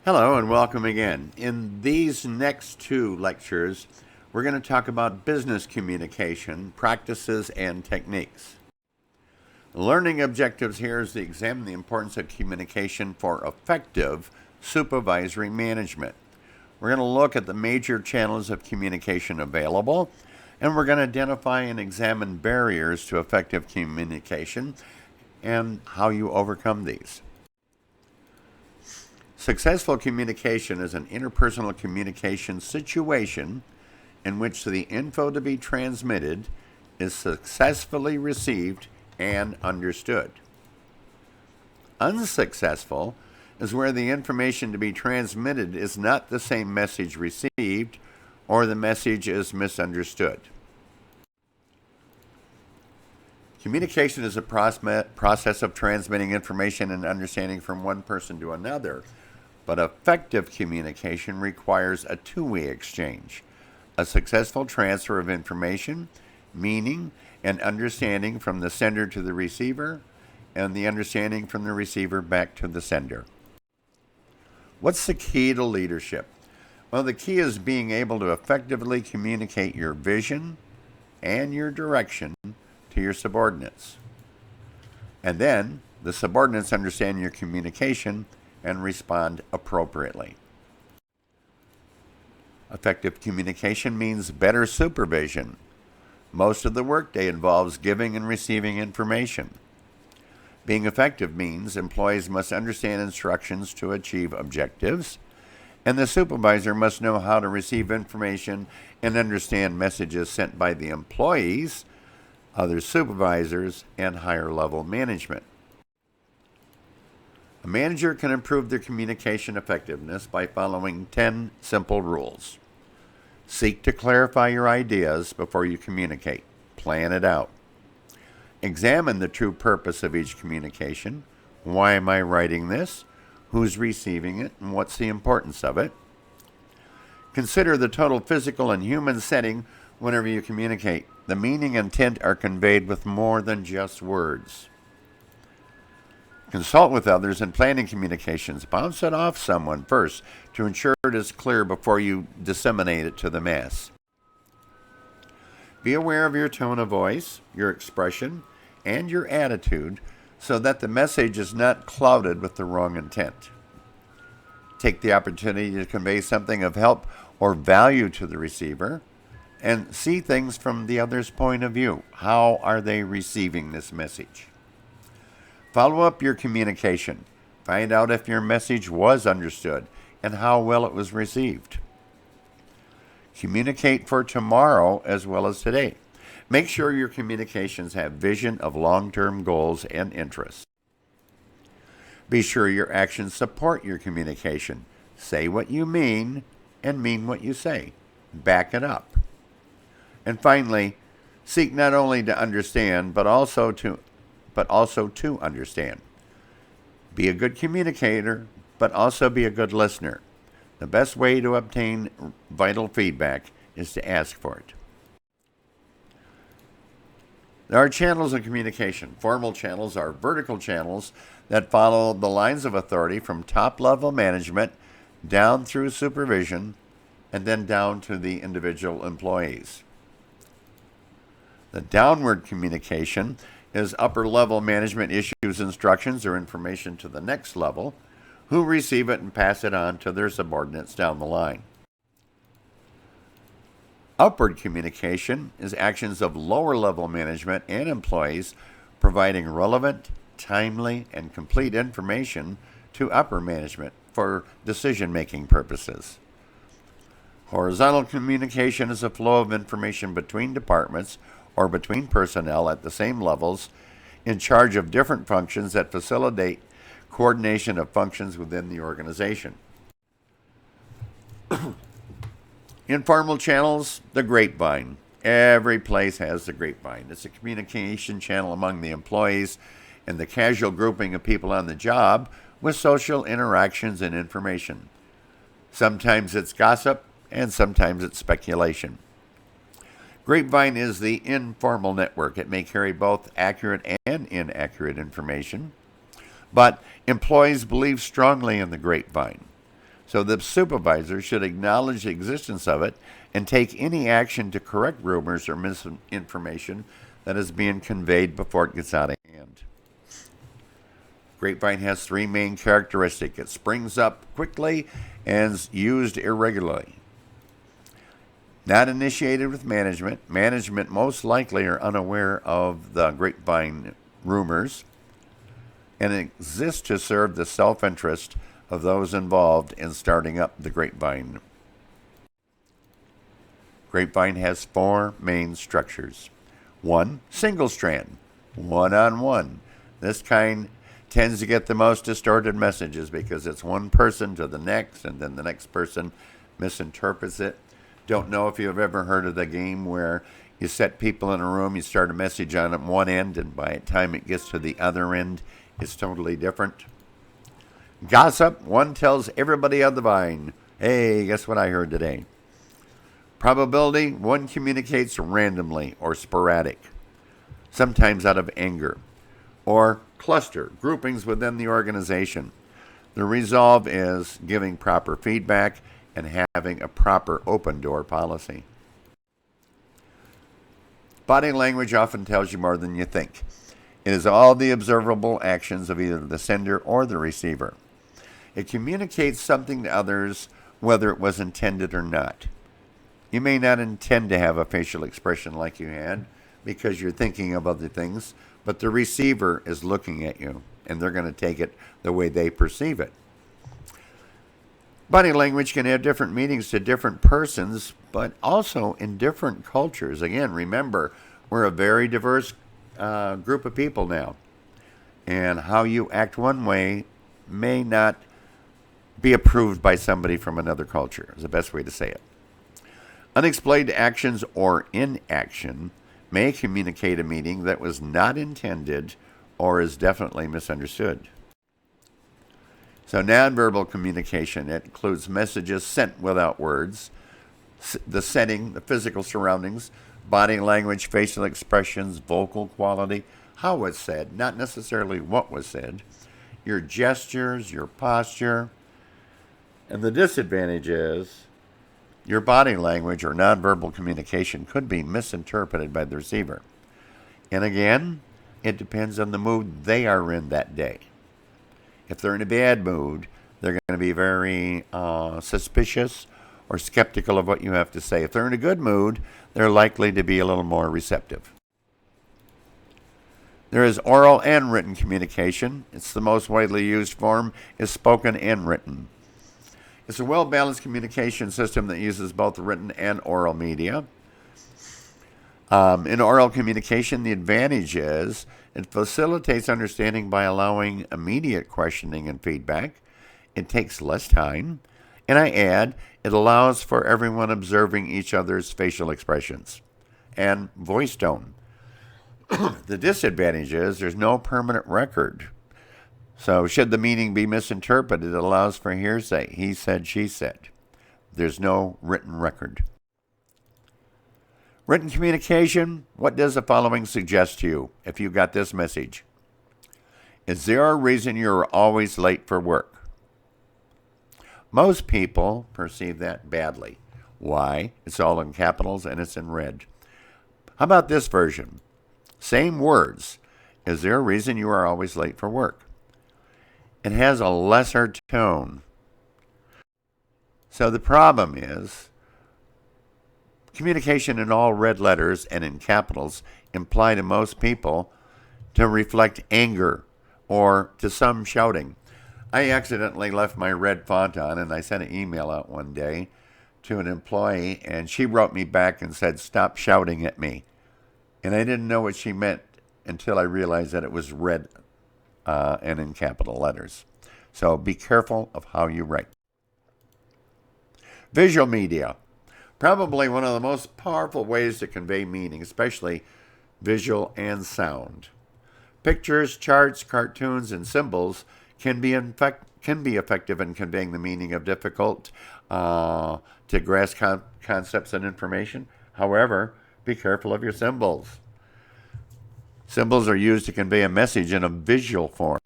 Hello and welcome again. In these next two lectures, we're going to talk about business communication, practices, and techniques. The learning objectives here is to examine the importance of communication for effective supervisory management. We're going to look at the major channels of communication available, and we're going to identify and examine barriers to effective communication and how you overcome these. Successful communication is an interpersonal communication situation in which the info to be transmitted is successfully received and understood. Unsuccessful is where the information to be transmitted is not the same message received or the message is misunderstood. Communication is a process of transmitting information and understanding from one person to another. But effective communication requires a two-way exchange, a successful transfer of information, meaning, and understanding from the sender to the receiver, and the understanding from the receiver back to the sender. What's the key to leadership? Well, the key is being able to effectively communicate your vision and your direction to your subordinates. And then the subordinates understand your communication and respond appropriately. Effective communication means better supervision. Most of the workday involves giving and receiving information. Being effective means employees must understand instructions to achieve objectives, and the supervisor must know how to receive information and understand messages sent by the employees, other supervisors, and higher level management. A manager can improve their communication effectiveness by following 10 simple rules. Seek to clarify your ideas before you communicate. Plan it out. Examine the true purpose of each communication. Why am I writing this? Who's receiving it? And what's the importance of it? Consider the total physical and human setting whenever you communicate. The meaning and intent are conveyed with more than just words. Consult with others in planning communications. Bounce it off someone first to ensure it is clear before you disseminate it to the mass. Be aware of your tone of voice, your expression, and your attitude so that the message is not clouded with the wrong intent. Take the opportunity to convey something of help or value to the receiver and see things from the other's point of view. How are they receiving this message? Follow up your communication. Find out if your message was understood and how well it was received. Communicate for tomorrow as well as today. Make sure your communications have vision of long-term goals and interests. Be sure your actions support your communication. Say what you mean and mean what you say. Back it up. And finally, seek not only to understand but also to understand. Be a good communicator, but also be a good listener. The best way to obtain vital feedback is to ask for it. There are channels of communication. Formal channels are vertical channels that follow the lines of authority from top-level management down through supervision and then down to the individual employees. The downward communication is upper-level management issues instructions or information to the next level, who receive it and pass it on to their subordinates down the line. Upward communication is actions of lower-level management and employees providing relevant, timely, and complete information to upper management for decision-making purposes. Horizontal communication is a flow of information between departments or between personnel at the same levels in charge of different functions that facilitate coordination of functions within the organization. Informal channels, the grapevine. Every place has the grapevine. It's a communication channel among the employees and the casual grouping of people on the job with social interactions and information. Sometimes it's gossip and sometimes it's speculation. Grapevine is the informal network. It may carry both accurate and inaccurate information, but employees believe strongly in the grapevine. So the supervisor should acknowledge the existence of it and take any action to correct rumors or misinformation that is being conveyed before it gets out of hand. Grapevine has three main characteristics. It springs up quickly and is used irregularly. Not initiated with management. Management most likely are unaware of the grapevine rumors and exists to serve the self-interest of those involved in starting up the grapevine. Grapevine has four main structures. 1. Single strand, one-on-one. This kind tends to get the most distorted messages because it's one person to the next, and then the next person misinterprets it. Don't know if you've ever heard of the game where you set people in a room, you start a message on one end, and by the time it gets to the other end, it's totally different. Gossip, one tells everybody on the vine, hey, guess what I heard today? Probability, one communicates randomly or sporadic, sometimes out of anger. Or cluster, groupings within the organization. The resolve is giving proper feedback and having a proper open door policy. Body language often tells you more than you think. It is all the observable actions of either the sender or the receiver. It communicates something to others whether it was intended or not. You may not intend to have a facial expression like you had because you're thinking of other things, but the receiver is looking at you and they're going to take it the way they perceive it. Body language can have different meanings to different persons, but also in different cultures. Again, remember, we're a very diverse group of people now. And how you act one way may not be approved by somebody from another culture, is the best way to say it. Unexplained actions or inaction may communicate a meaning that was not intended or is definitely misunderstood. So nonverbal communication, it includes messages sent without words, the setting, the physical surroundings, body language, facial expressions, vocal quality, how it's said, not necessarily what was said, your gestures, your posture. And the disadvantage is your body language or nonverbal communication could be misinterpreted by the receiver. And again, it depends on the mood they are in that day. If they're in a bad mood, they're going to be very suspicious or skeptical of what you have to say. If they're in a good mood, they're likely to be a little more receptive. There is oral and written communication. It's the most widely used form, is spoken and written. It's a well-balanced communication system that uses both written and oral media. In oral communication, the advantage is it facilitates understanding by allowing immediate questioning and feedback. It takes less time. And I add, it allows for everyone observing each other's facial expressions and voice tone. The disadvantage is there's no permanent record. So should the meaning be misinterpreted, it allows for hearsay. He said, she said. There's no written record. Written communication, what does the following suggest to you if you got this message? Is there a reason you're always late for work? Most people perceive that badly. Why? It's all in capitals and it's in red. How about this version? Same words. Is there a reason you are always late for work? It has a lesser tone. So the problem is communication in all red letters and in capitals imply to most people to reflect anger or to some shouting. I accidentally left my red font on and I sent an email out one day to an employee and she wrote me back and said, stop shouting at me. And I didn't know what she meant until I realized that it was red and in capital letters. So be careful of how you write. Visual media. Probably one of the most powerful ways to convey meaning, especially visual and sound. Pictures, charts, cartoons, and symbols can be effective in conveying the meaning of difficult to grasp concepts and information. However, be careful of your symbols. Symbols are used to convey a message in a visual form.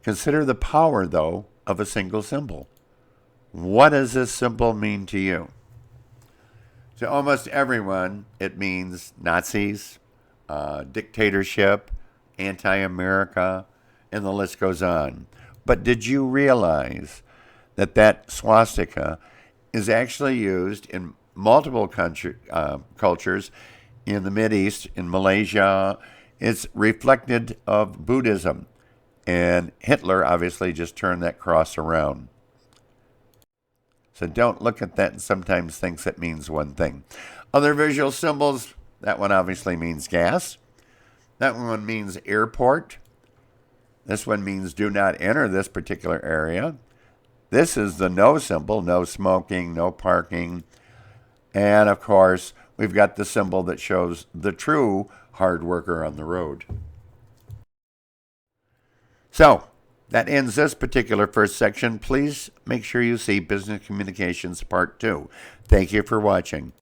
Consider the power, though, of a single symbol. What does this symbol mean to you? To almost everyone, it means Nazis, dictatorship, anti-America, and the list goes on. But did you realize that that swastika is actually used in multiple cultures in the Mideast, in Malaysia? It's reflected of Buddhism. And Hitler obviously just turned that cross around. So don't look at that and sometimes thinks it means one thing. Other visual symbols, that one obviously means gas. That one means airport. This one means do not enter this particular area. This is the no symbol, no smoking, no parking. And of course, we've got the symbol that shows the true hard worker on the road. So, that ends this particular first section. Please make sure you see Business Communications Part 2. Thank you for watching.